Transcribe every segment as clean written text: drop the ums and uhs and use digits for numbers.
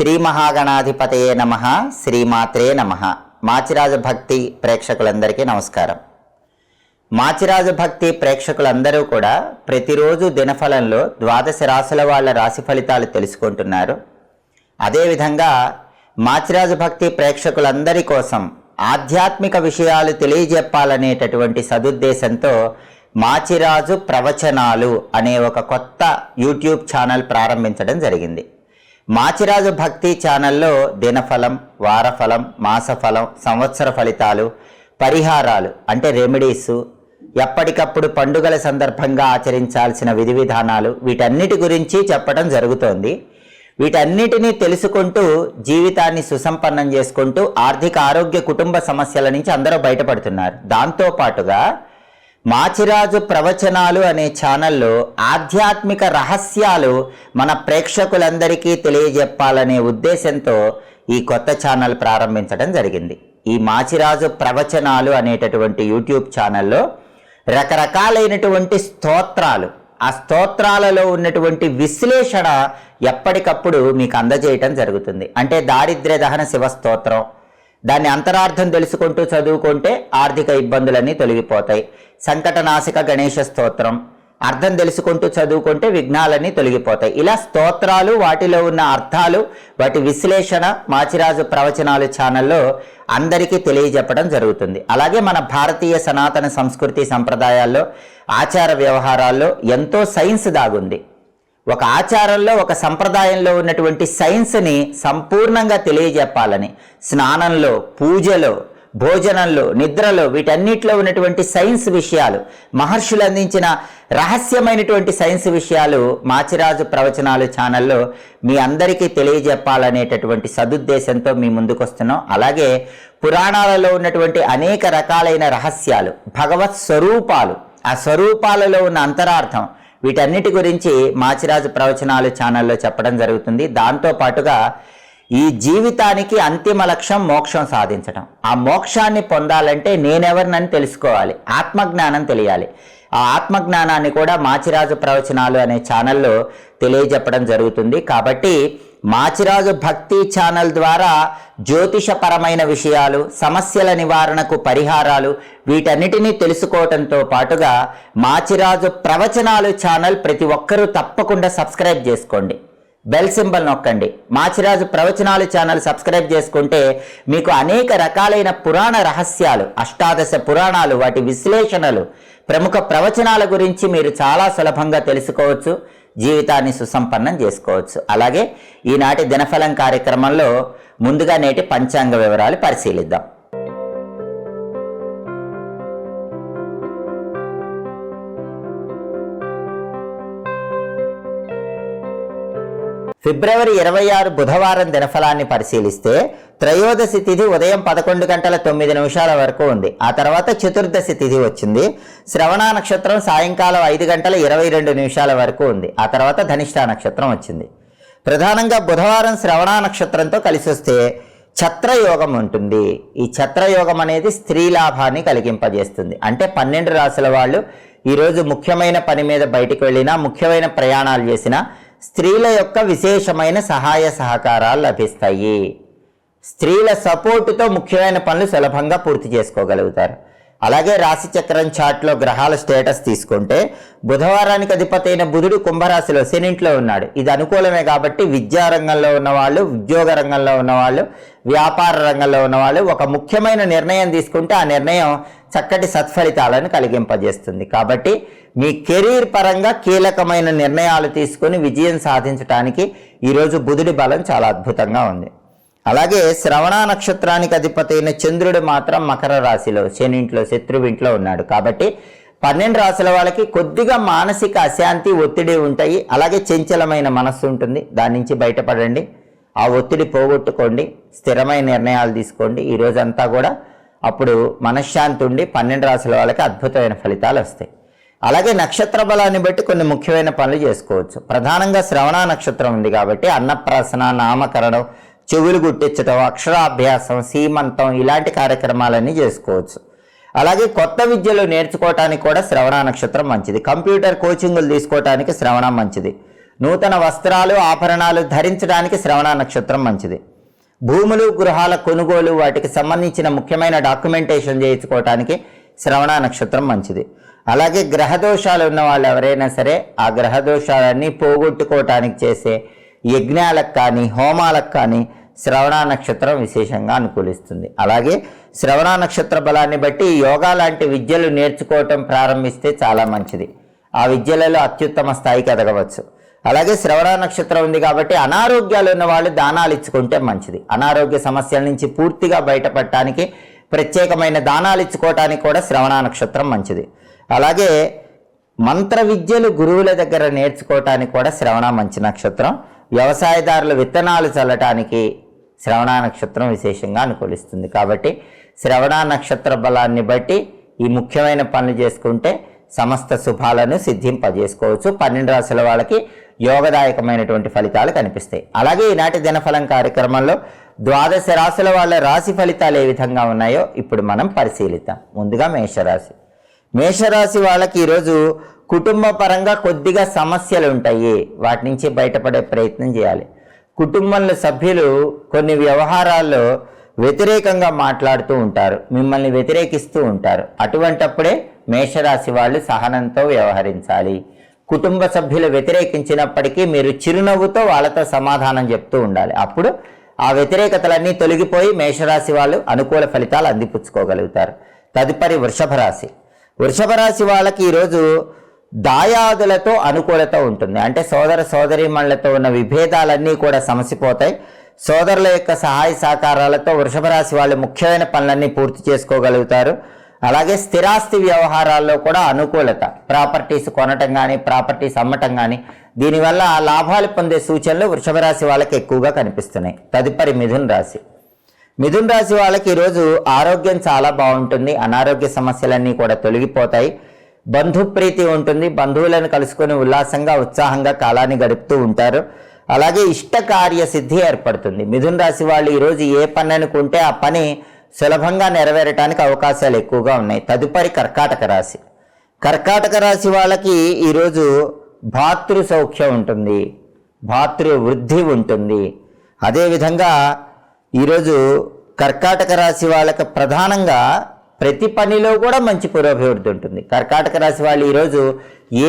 శ్రీ మహాగణాధిపతయే నమః. శ్రీమాత్రే నమః. మాచిరాజు భక్తి ప్రేక్షకులందరికీ నమస్కారం. మాచిరాజు భక్తి ప్రేక్షకులందరూ కూడా ప్రతిరోజు దినఫలంలో ద్వాదశ రాశుల వాళ్ళ రాశి ఫలితాలు తెలుసుకుంటున్నారు. అదేవిధంగా మాచిరాజు భక్తి ప్రేక్షకులందరి కోసం ఆధ్యాత్మిక విషయాలు తెలియజెప్పాలనేటటువంటి సదుద్దేశంతో మాచిరాజు ప్రవచనాలు అనే ఒక కొత్త యూట్యూబ్ ఛానల్ ప్రారంభించడం జరిగింది. మాచిరాజు భక్తి ఛానల్లో దినఫలం, వారఫలం, మాసఫలం, సంవత్సర ఫలితాలు, పరిహారాలు అంటే రెమెడీసు, ఎప్పటికప్పుడు పండుగల సందర్భంగా ఆచరించాల్సిన విధి విధానాలు, వీటన్నిటి గురించి చెప్పడం జరుగుతోంది. వీటన్నిటినీ తెలుసుకుంటూ జీవితాన్ని సుసంపన్నం చేసుకుంటూ ఆర్థిక ఆరోగ్య కుటుంబ సమస్యల నుంచి అందరూ బయటపడుతున్నారు. దాంతోపాటుగా మాచిరాజు ప్రవచనాలు అనే ఛానల్లో ఆధ్యాత్మిక రహస్యాలు మన ప్రేక్షకులందరికీ తెలియజెప్పాలనే ఉద్దేశంతో ఈ కొత్త ఛానల్ ప్రారంభించడం జరిగింది. ఈ మాచిరాజు ప్రవచనాలు అనేటటువంటి యూట్యూబ్ ఛానల్లో రకరకాలైనటువంటి స్తోత్రాలు, ఆ స్తోత్రాలలో ఉన్నటువంటి విశ్లేషణ ఎప్పటికప్పుడు మీకు అందజేయటం జరుగుతుంది. అంటే దారిద్ర్య దహన శివ స్తోత్రం, దాన్ని అంతరార్థం తెలుసుకుంటూ చదువుకుంటే ఆర్థిక ఇబ్బందులన్నీ తొలగిపోతాయి. సంకటనాశక గణేష స్తోత్రం అర్థం తెలుసుకుంటూ చదువుకుంటే విఘ్నాలన్నీ తొలగిపోతాయి. ఇలా స్తోత్రాలు, వాటిలో ఉన్న అర్థాలు, వాటి విశ్లేషణ మాచిరాజు ప్రవచనాలు ఛానల్లో అందరికీ తెలియజెప్పడం జరుగుతుంది. అలాగే మన భారతీయ సనాతన సంస్కృతి సంప్రదాయాల్లో, ఆచార వ్యవహారాల్లో ఎంతో సైన్స్ దాగుంది. ఒక ఆచారంలో, ఒక సంప్రదాయంలో ఉన్నటువంటి సైన్స్ని సంపూర్ణంగా తెలియజెప్పాలని స్నానంలో, పూజలో, భోజనంలో, నిద్రలో, వీటన్నిటిలో ఉన్నటువంటి సైన్స్ విషయాలు, మహర్షులు అందించిన రహస్యమైనటువంటి సైన్స్ విషయాలు మాచిరాజు ప్రవచనాలు ఛానల్లో మీ అందరికీ తెలియజెప్పాలనేటటువంటి సదుద్దేశంతో మీ ముందుకు వస్తున్నాం. అలాగే పురాణాలలో ఉన్నటువంటి అనేక రకాలైన రహస్యాలు, భగవత్ స్వరూపాలు, ఆ స్వరూపాలలో ఉన్న అంతరార్థం, వీటన్నిటి గురించి మాచిరాజు ప్రవచనాలు ఛానల్లో చెప్పడం జరుగుతుంది. దాంతోపాటుగా ఈ జీవితానికి అంతిమ లక్ష్యం మోక్షం సాధించడం. ఆ మోక్షాన్ని పొందాలంటే నేనెవరినని తెలుసుకోవాలి, ఆత్మజ్ఞానం తెలియాలి. ఆ ఆత్మజ్ఞానాన్ని కూడా మాచిరాజు ప్రవచనాలు అనే ఛానల్లో తెలియజెప్పడం జరుగుతుంది. కాబట్టి మాచిరాజు భక్తి ఛానల్ ద్వారా జ్యోతిషపరమైన విషయాలు, సమస్యల నివారణకు పరిహారాలు, వీటన్నిటినీ తెలుసుకోవటంతో పాటుగా మాచిరాజు ప్రవచనాలు ఛానల్ ప్రతి ఒక్కరూ తప్పకుండా సబ్స్క్రైబ్ చేసుకోండి. బెల్ సింబల్ నొక్కండి. మాచిరాజు ప్రవచనాలు ఛానల్ సబ్స్క్రైబ్ చేసుకుంటే మీకు అనేక రకాలైన పురాణ రహస్యాలు, అష్టాదశ పురాణాలు, వాటి విశ్లేషణలు, ప్రముఖ ప్రవచనాల గురించి మీరు చాలా సులభంగా తెలుసుకోవచ్చు, జీవితాన్ని సుసంపన్నం చేసుకోవచ్చు. అలాగే ఈనాటి దినఫలం కార్యక్రమంలో ముందుగా నేటి పంచాంగ వివరాలు పరిశీలిద్దాం. ఫిబ్రవరి 26 బుధవారం దినఫలాన్ని పరిశీలిస్తే త్రయోదశి తిథి ఉదయం 11:09 వరకు ఉంది. ఆ తర్వాత చతుర్దశి తిథి వచ్చింది. శ్రవణ నక్షత్రం సాయంకాలం 5:22 వరకు ఉంది. ఆ తర్వాత ధనిష్ఠా నక్షత్రం వచ్చింది. ప్రధానంగా బుధవారం శ్రవణ నక్షత్రంతో కలిసి వస్తే ఛత్రయోగం ఉంటుంది. ఈ ఛత్రయోగం అనేది స్త్రీ లాభాన్ని కలిగింపజేస్తుంది. అంటే 12 రాశుల వాళ్ళు ఈరోజు ముఖ్యమైన పని మీద బయటికి వెళ్ళినా, ముఖ్యమైన ప్రయాణాలు చేసినా స్త్రీల యొక్క విశేషమైన సహాయ సహకారాలు లభిస్తాయి. స్త్రీల సపోర్టుతో ముఖ్యమైన పనులు సులభంగా పూర్తి చేసుకోగలుగుతారు. అలాగే రాశి చక్రం చార్ట్లో గ్రహాల స్టేటస్ తీసుకుంటే బుధవారానికి అధిపతి అయిన బుధుడు కుంభరాశిలో శనింట్లో ఉన్నాడు. ఇది అనుకూలమే కాబట్టి విద్యారంగంలో ఉన్నవాళ్ళు, ఉద్యోగ రంగంలో ఉన్నవాళ్ళు, వ్యాపార రంగంలో ఉన్నవాళ్ళు ఒక ముఖ్యమైన నిర్ణయం తీసుకుంటే ఆ నిర్ణయం చక్కటి సత్ఫలితాలను కలిగింపజేస్తుంది. కాబట్టి మీ కెరీర్ పరంగా కీలకమైన నిర్ణయాలు తీసుకుని విజయం సాధించడానికి ఈరోజు బుధుడి బలం చాలా అద్భుతంగా ఉంది. అలాగే శ్రవణ నక్షత్రానికి అధిపతి అయిన చంద్రుడు మాత్రం మకర రాశిలో శనింట్లో, శత్రువింట్లో ఉన్నాడు. కాబట్టి 12 రాశుల వాళ్ళకి కొద్దిగా మానసిక అశాంతి, ఒత్తిడి ఉంటాయి. అలాగే చంచలమైన మనస్సు ఉంటుంది. దాని నుంచి బయటపడండి, ఆ ఒత్తిడి పోగొట్టుకోండి, స్థిరమైన నిర్ణయాలు తీసుకోండి. ఈ రోజంతా కూడా అప్పుడు మనశ్శాంతి ఉండి 12 రాశుల వాళ్ళకి అద్భుతమైన ఫలితాలు వస్తాయి. అలాగే నక్షత్ర బలాన్ని బట్టి కొన్ని ముఖ్యమైన పనులు చేసుకోవచ్చు. ప్రధానంగా శ్రవణ నక్షత్రం ఉంది కాబట్టి అన్నప్రాసన, నామకరణం, చెవులు గుట్టించడం, అక్షరాభ్యాసం, సీమంతం ఇలాంటి కార్యక్రమాలన్నీ చేసుకోవచ్చు. అలాగే కొత్త విద్యలు నేర్చుకోవటానికి కూడా శ్రవణ నక్షత్రం మంచిది. కంప్యూటర్ కోచింగులు తీసుకోవటానికి శ్రవణం మంచిది. నూతన వస్త్రాలు ఆభరణాలు ధరించడానికి శ్రవణ నక్షత్రం మంచిది. భూములు గృహాల కొనుగోలు వాటికి సంబంధించిన ముఖ్యమైన డాక్యుమెంటేషన్ చేయించుకోవటానికి శ్రవణ నక్షత్రం మంచిది. అలాగే గ్రహదోషాలు ఉన్న వాళ్ళు ఎవరైనా సరే ఆ గ్రహదోషాలన్నీ పోగొట్టుకోవటానికి చేసే యజ్ఞాలకు కానీ హోమాలకు కానీ శ్రవణ నక్షత్రం విశేషంగా అనుకూలిస్తుంది. అలాగే శ్రవణ నక్షత్ర బలాన్ని బట్టి యోగా లాంటి విద్యలు నేర్చుకోవటం ప్రారంభిస్తే చాలా మంచిది. ఆ విద్యలలో అత్యుత్తమ స్థాయికి ఎదగవచ్చు. అలాగే శ్రవణ నక్షత్రం ఉంది కాబట్టి అనారోగ్యాలు ఉన్న వాళ్ళు దానాలు ఇచ్చుకుంటే మంచిది. అనారోగ్య సమస్యల నుంచి పూర్తిగా బయటపడటానికి ప్రత్యేకమైన దానాలు ఇచ్చుకోవటానికి కూడా శ్రవణ నక్షత్రం మంచిది. అలాగే మంత్ర విద్యలు గురువుల దగ్గర నేర్చుకోవటానికి కూడా శ్రవణ మంచి నక్షత్రం. వ్యవసాయదారులు విత్తనాలు చల్లటానికి శ్రవణ నక్షత్రం విశేషంగా అనుకూలిస్తుంది. కాబట్టి శ్రవణ నక్షత్ర బలాన్ని బట్టి ఈ ముఖ్యమైన పనులు చేసుకుంటే సమస్త శుభాలను సిద్ధింపజేసుకోవచ్చు. 12 రాశుల వాళ్ళకి యోగదాయకమైనటువంటి ఫలితాలు కనిపిస్తాయి. అలాగే ఈనాటి దినఫలం కార్యక్రమంలో 12 రాశుల వాళ్ళ రాశి ఫలితాలు ఏ విధంగా ఉన్నాయో ఇప్పుడు మనం పరిశీలిద్దాం. ముందుగా మేషరాశి. మేషరాశి వాళ్ళకి ఈరోజు కుటుంబ పరంగా కొద్దిగా సమస్యలు ఉంటాయి. వాటి నుంచి బయటపడే ప్రయత్నం చేయాలి. కుటుంబంలో సభ్యులు కొన్ని వ్యవహారాల్లో వ్యతిరేకంగా మాట్లాడుతూ ఉంటారు, మిమ్మల్ని వ్యతిరేకిస్తూ ఉంటారు. అటువంటప్పుడే మేషరాశి వాళ్ళు సహనంతో వ్యవహరించాలి. కుటుంబ సభ్యులు వ్యతిరేకించినప్పటికీ మీరు చిరునవ్వుతో వాళ్ళతో సమాధానం చెప్తూ ఉండాలి. అప్పుడు ఆ వ్యతిరేకతలన్నీ తొలగిపోయి మేషరాశి వాళ్ళు అనుకూల ఫలితాలు అందిపుచ్చుకోగలుగుతారు. తదుపరి వృషభ రాశి. వృషభ రాశి వాళ్ళకి ఈరోజు దాయాదులతో అనుకూలత ఉంటుంది. అంటే సోదర సోదరీమణులతో ఉన్న విభేదాలన్నీ కూడా సమసిపోతాయి. సోదరుల యొక్క సహాయ సహకారాలతో వృషభ రాశి వాళ్ళు ముఖ్యమైన పనులన్నీ పూర్తి చేసుకోగలుగుతారు. అలాగే స్థిరాస్తి వ్యవహారాల్లో కూడా అనుకూలత. ప్రాపర్టీస్ కొనటం కానీ ప్రాపర్టీస్ అమ్మటం కానీ దీనివల్ల లాభాలు పొందే సూచనలు వృషభ రాశి వాళ్ళకి ఎక్కువగా కనిపిస్తున్నాయి. తదుపరి మిథున రాశి. మిథున రాశి వాళ్ళకి ఈరోజు ఆరోగ్యం చాలా బాగుంటుంది. అనారోగ్య సమస్యలన్నీ కూడా తొలగిపోతాయి. బంధుప్రీతి ఉంటుంది. బంధువులను కలుసుకొని ఉల్లాసంగా ఉత్సాహంగా కాలాన్ని గడుపుతూ ఉంటారు. అలాగే ఇష్ట కార్య సిద్ధి ఏర్పడుతుంది. మిథున రాశి వాళ్ళు ఈరోజు ఏ పని అనుకుంటే ఆ పని సులభంగా నెరవేరటానికి అవకాశాలు ఎక్కువగా ఉన్నాయి. తదుపరి కర్కాటక రాశి. కర్కాటక రాశి వాళ్ళకి ఈరోజు భాతృ సౌఖ్యం ఉంటుంది, భాతృ వృద్ధి ఉంటుంది. అదేవిధంగా ఈరోజు కర్కాటక రాశి వాళ్ళకి ప్రధానంగా ప్రతి పనిలో కూడా మంచి పురోభివృద్ధి ఉంటుంది. కర్కాటక రాశి వాళ్ళు ఈరోజు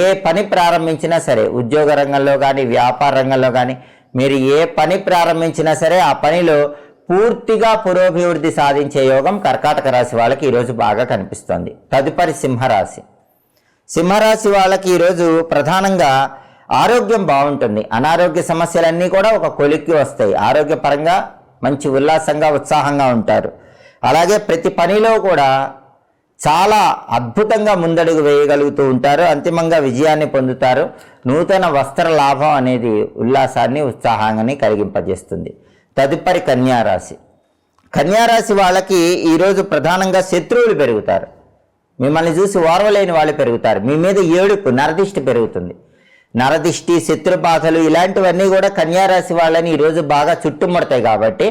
ఏ పని ప్రారంభించినా సరే, ఉద్యోగ రంగంలో కానీ వ్యాపార రంగంలో కానీ మీరు ఏ పని ప్రారంభించినా సరే ఆ పనిలో పూర్తిగా పురోభివృద్ధి సాధించే యోగం కర్కాటక రాశి వాళ్ళకి ఈరోజు బాగా కనిపిస్తుంది. తదుపరి సింహరాశి. సింహరాశి వాళ్ళకి ఈరోజు ప్రధానంగా ఆరోగ్యం బాగుంటుంది. అనారోగ్య సమస్యలన్నీ కూడా ఒక కొలిక్కి వస్తాయి. ఆరోగ్యపరంగా మంచి ఉల్లాసంగా ఉత్సాహంగా ఉంటారు. అలాగే ప్రతి పనిలో కూడా చాలా అద్భుతంగా ముందడుగు వేయగలుగుతూ ఉంటారు. అంతిమంగా విజయాన్ని పొందుతారు. నూతన వస్త్ర లాభం అనేది ఉల్లాసాన్ని ఉత్సాహాన్ని కలిగింపజేస్తుంది. తదుపరి కన్యారాశి. కన్యారాశి వాళ్ళకి ఈరోజు ప్రధానంగా శత్రువులు పెరుగుతారు. మిమ్మల్ని చూసి ఓర్వలేని వాళ్ళు పెరుగుతారు. మీ మీద ఏడుపు, నరదిష్టి పెరుగుతుంది. నరదిష్టి, శత్రు బాధలు ఇలాంటివన్నీ కూడా కన్యారాశి వాళ్ళని ఈరోజు బాగా చుట్టుముడతాయి. కాబట్టి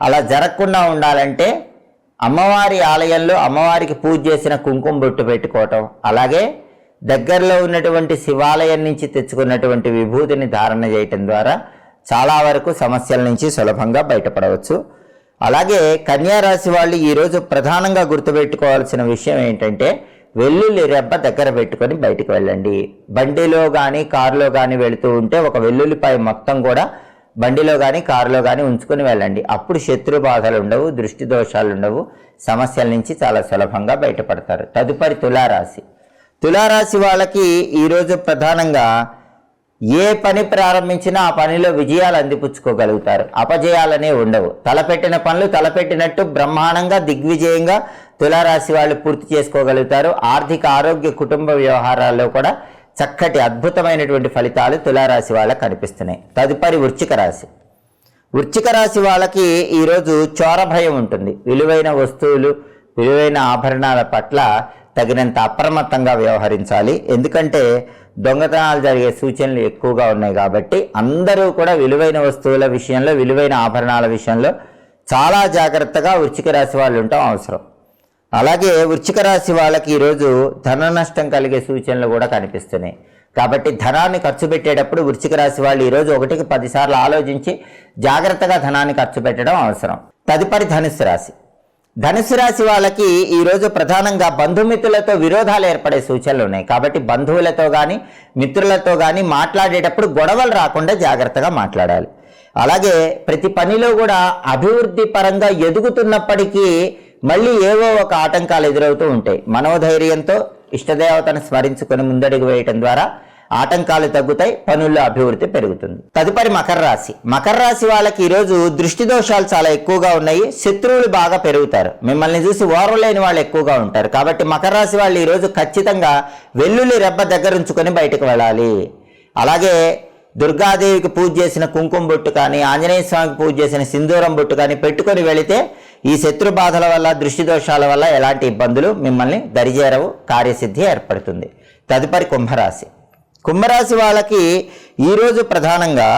అలా జరగకుండా ఉండాలంటే అమ్మవారి ఆలయంలో అమ్మవారికి పూజ చేసిన కుంకుమ బొట్టు పెట్టుకోవటం, అలాగే దగ్గరలో ఉన్నటువంటి శివాలయం నుంచి తెచ్చుకున్నటువంటి విభూతిని ధారణ చేయటం ద్వారా చాలా వరకు సమస్యల నుంచి సులభంగా బయటపడవచ్చు. అలాగే కన్యారాశి వాళ్ళు ఈరోజు ప్రధానంగా గుర్తుపెట్టుకోవాల్సిన విషయం ఏంటంటే వెల్లుల్లి రెబ్బ దగ్గర పెట్టుకొని బయటకు వెళ్ళండి. బండిలో కానీ కారులో కానీ వెళుతూ ఉంటే ఒక వెల్లుల్లిపాయ మొత్తం కూడా బండిలో కానీ కారులో కానీ ఉంచుకొని వెళ్ళండి. అప్పుడు శత్రు బాధలు ఉండవు, దృష్టి దోషాలు ఉండవు, సమస్యల నుంచి చాలా సులభంగా బయటపడతారు. తదుపరి తులారాశి. తులారాశి వాళ్ళకి ఈరోజు ప్రధానంగా ఏ పని ప్రారంభించినా ఆ పనిలో విజయాలు అందిపుచ్చుకోగలుగుతారు. అపజయాలనే ఉండవు. తలపెట్టిన పనులు తలపెట్టినట్టు బ్రహ్మాండంగా దిగ్విజయంగా తులారాశి వాళ్ళు పూర్తి చేసుకోగలుగుతారు. ఆర్థిక, ఆరోగ్య, కుటుంబ వ్యవహారాల్లో కూడా చక్కటి అద్భుతమైనటువంటి ఫలితాలు తులారాశి వాళ్ళకి కనిపిస్తున్నాయి. తదుపరి వృశ్చిక రాశి. వృశ్చిక రాశి వాళ్ళకి ఈరోజు చోర భయం ఉంటుంది. విలువైన వస్తువులు, విలువైన ఆభరణాల పట్ల తగినంత అప్రమత్తంగా వ్యవహరించాలి. ఎందుకంటే దొంగతనాలు జరిగే సూచనలు ఎక్కువగా ఉన్నాయి. కాబట్టి అందరూ కూడా విలువైన వస్తువుల విషయంలో, విలువైన ఆభరణాల విషయంలో చాలా జాగ్రత్తగా వృశ్చిక రాశి వాళ్ళు ఉండటం అవసరం. అలాగే వృశ్చిక రాశి వాళ్ళకి ఈరోజు ధన నష్టం కలిగే సూచనలు కూడా కనిపిస్తున్నాయి. కాబట్టి ధనాన్ని ఖర్చు పెట్టేటప్పుడు వృశ్చిక రాశి వాళ్ళు ఈరోజు 1కి 10 సార్లు ఆలోచించి జాగ్రత్తగా ధనాన్ని ఖర్చు పెట్టడం అవసరం. తదుపరి ధనుస్సు రాశి. ధనుస్సు రాశి వాళ్ళకి ఈరోజు ప్రధానంగా బంధుమిత్రులతో విరోధాలు ఏర్పడే సూచనలు ఉన్నాయి. కాబట్టి బంధువులతో కానీ మిత్రులతో కానీ మాట్లాడేటప్పుడు గొడవలు రాకుండా జాగ్రత్తగా మాట్లాడాలి. అలాగే ప్రతి పనిలో కూడా అభివృద్ధి పరంగా ఎదుగుతున్నప్పటికీ మళ్ళీ ఏవో ఒక ఆటంకాలు ఎదురవుతూ ఉంటాయి. మనోధైర్యంతో ఇష్టదేవతను స్మరించుకొని ముందడుగు వేయటం ద్వారా ఆటంకాలు తగ్గుతాయి, పనుల్లో అభివృద్ధి పెరుగుతుంది. తదుపరి మకర రాశి. మకర రాశి వాళ్ళకి ఈరోజు దృష్టి దోషాలు చాలా ఎక్కువగా ఉన్నాయి. శత్రువులు బాగా పెరుగుతారు. మిమ్మల్ని చూసి ఓర్వలేని వాళ్ళు ఎక్కువగా ఉంటారు. కాబట్టి మకర రాశి వాళ్ళు ఈరోజు ఖచ్చితంగా వెల్లుల్లి రెబ్బ దగ్గర ఉంచుకొని బయటకు వెళ్ళాలి. అలాగే దుర్గాదేవికి పూజ చేసిన కుంకుమ బొట్టు కానీ ఆంజనేయ స్వామికి పూజ చేసిన సింధూరం బొట్టు కానీ పెట్టుకొని వెళితే ఈ శత్రు బాధల వల్ల దృష్టి దోషాల వల్ల ఎలాంటి ఇబ్బందులు మిమ్మల్ని దరిచేరవు, కార్యసిద్ధి ఏర్పడుతుంది. తదుపరి కుంభరాశి. కుంభరాశి వాళ్ళకి ఈరోజు ప్రధానంగా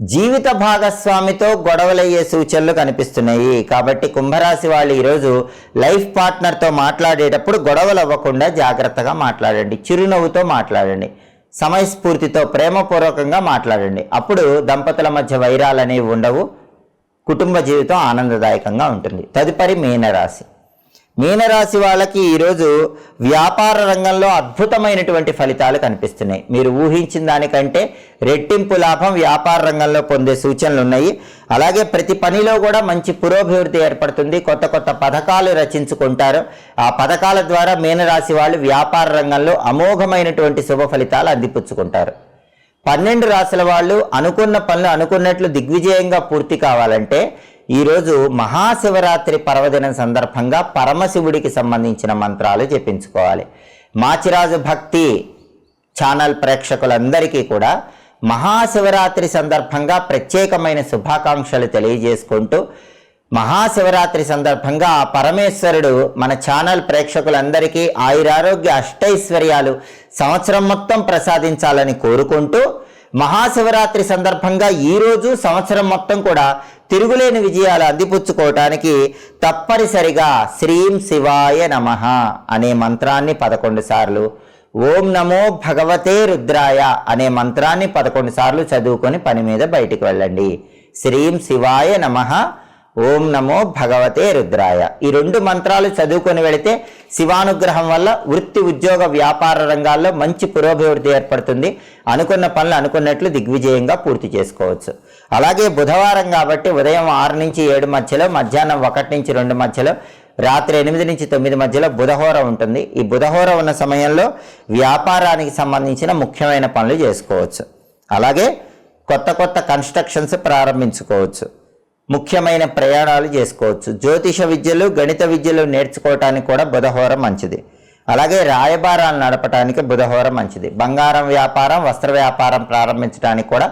జీవిత భాగస్వామితో గొడవలయ్యే సూచనలు కనిపిస్తున్నాయి. కాబట్టి కుంభరాశి వాళ్ళు ఈరోజు లైఫ్ పార్ట్నర్తో మాట్లాడేటప్పుడు గొడవలు అవ్వకుండా జాగ్రత్తగా మాట్లాడండి. చిరునవ్వుతో మాట్లాడండి. సమయస్ఫూర్తితో ప్రేమపూర్వకంగా మాట్లాడండి. అప్పుడు దంపతుల మధ్య వైరాలు అనేవి ఉండవు. కుటుంబ జీవితం ఆనందదాయకంగా ఉంటుంది. తదుపరి మీనరాశి. మీనరాశి వాళ్ళకి ఈరోజు వ్యాపార రంగంలో అద్భుతమైనటువంటి ఫలితాలు కనిపిస్తున్నాయి. మీరు ఊహించిన దానికంటే రెట్టింపు లాభం వ్యాపార రంగంలో పొందే సూచనలు ఉన్నాయి. అలాగే ప్రతి పనిలో కూడా మంచి పురోభివృద్ధి ఏర్పడుతుంది. కొత్త కొత్త పథకాలు రచించుకుంటారు. ఆ పథకాల ద్వారా మీనరాశి వాళ్ళు వ్యాపార రంగంలో అమోఘమైనటువంటి శుభ ఫలితాలు అందిపుచ్చుకుంటారు. 12 రాశుల వాళ్ళు అనుకున్న పనులు అనుకున్నట్లు దిగ్విజయంగా పూర్తి కావాలంటే ఈరోజు మహాశివరాత్రి పర్వదినం సందర్భంగా పరమశివుడికి సంబంధించిన మంత్రాలు జపించుకోవాలి. మాచిరాజు భక్తి ఛానల్ ప్రేక్షకులందరికీ కూడా మహాశివరాత్రి సందర్భంగా ప్రత్యేకమైన శుభాకాంక్షలు తెలియజేసుకుంటూ మహాశివరాత్రి సందర్భంగా ఆ పరమేశ్వరుడు మన ఛానల్ ప్రేక్షకులందరికీ ఆయురారోగ్య అష్టైశ్వర్యాలు సంవత్సరం మొత్తం ప్రసాదించాలని కోరుకుంటూ మహాశివరాత్రి సందర్భంగా ఈరోజు సంవత్సరం మొత్తం కూడా తిరుగులేని విజయాలు అందిపుచ్చుకోవటానికి తప్పనిసరిగా శ్రీం శివాయ నమః అనే మంత్రాన్ని 11 సార్లు, ఓం నమో భగవతే రుద్రాయ అనే మంత్రాన్ని 11 సార్లు చదువుకొని పని మీద బయటికి వెళ్ళండి. శ్రీం శివాయ నమః, ఓం నమో భగవతే రుద్రాయ ఈ 2 మంత్రాలు చదువుకొని వెళితే శివానుగ్రహం వల్ల వృత్తి ఉద్యోగ వ్యాపార రంగాల్లో మంచి పురోభివృద్ధి ఏర్పడుతుంది. అనుకున్న పనులు అనుకున్నట్లు దిగ్విజయంగా పూర్తి చేసుకోవచ్చు. అలాగే బుధవారం కాబట్టి ఉదయం 6 నుంచి 7 మధ్యలో, మధ్యాహ్నం 1 నుంచి 2 మధ్యలో, రాత్రి 8 నుంచి 9 మధ్యలో బుధహోర ఉంటుంది. ఈ బుధహోర ఉన్న సమయంలో వ్యాపారానికి సంబంధించిన ముఖ్యమైన పనులు చేసుకోవచ్చు. అలాగే కొత్త కొత్త కన్స్ట్రక్షన్స్ ప్రారంభించుకోవచ్చు. ముఖ్యమైన ప్రయాణాలు చేసుకోవచ్చు. జ్యోతిష విద్యలు గణిత విద్యలు నేర్చుకోవటానికి కూడా బుధహోర మంచిది. అలాగే రాయబారాలు నడపడానికి బుధహోర మంచిది. బంగారం వ్యాపారం వస్త్ర వ్యాపారం ప్రారంభించడానికి కూడా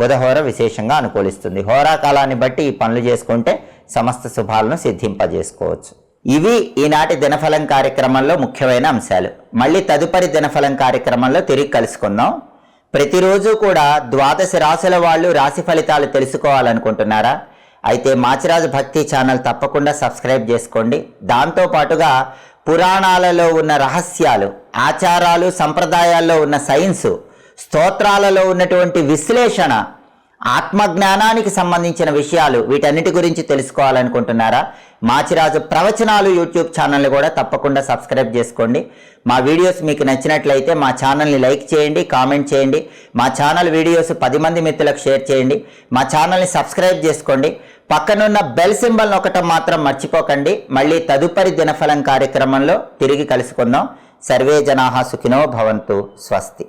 బుధహోర విశేషంగా అనుకూలిస్తుంది. హోరాకాలాన్ని బట్టి ఈ పనులు చేసుకుంటే సమస్త శుభాలను సిద్ధింపజేసుకోవచ్చు. ఇవి ఈనాటి దినఫలం కార్యక్రమంలో ముఖ్యమైన అంశాలు. మళ్ళీ తదుపరి దినఫలం కార్యక్రమంలో తిరిగి కలుసుకుందాం. ప్రతిరోజు కూడా 12 రాశుల వాళ్ళు రాశి ఫలితాలు తెలుసుకోవాలనుకుంటున్నారా? అయితే మాచిరాజు భక్తి ఛానల్ తప్పకుండా సబ్స్క్రైబ్ చేసుకోండి. దాంతోపాటుగా పురాణాలలో ఉన్న రహస్యాలు, ఆచారాలు, సంప్రదాయాల్లో ఉన్న సైన్సు, స్తోత్రాలలో ఉన్నటువంటి విశ్లేషణ, ఆత్మజ్ఞానానికి సంబంధించిన విషయాలు వీటన్నిటి గురించి తెలుసుకోవాలనుకుంటున్నారా? మాచిరాజు ప్రవచనాలు యూట్యూబ్ ఛానల్ని కూడా తప్పకుండా సబ్స్క్రైబ్ చేసుకోండి. మా వీడియోస్ మీకు నచ్చినట్లయితే మా ఛానల్ని లైక్ చేయండి, కామెంట్ చేయండి. మా ఛానల్ వీడియోస్ 10 మంది మిత్రులకు షేర్ చేయండి. మా ఛానల్ని సబ్స్క్రైబ్ చేసుకోండి. పక్కనున్న బెల్ సింబల్ నొక్కటం మాత్రం మర్చిపోకండి. మళ్ళీ తదుపరి దినఫలం కార్యక్రమంలో తిరిగి కలుసుకుందాం. సర్వే జనాః సుఖినో భవంతు. స్వస్తి.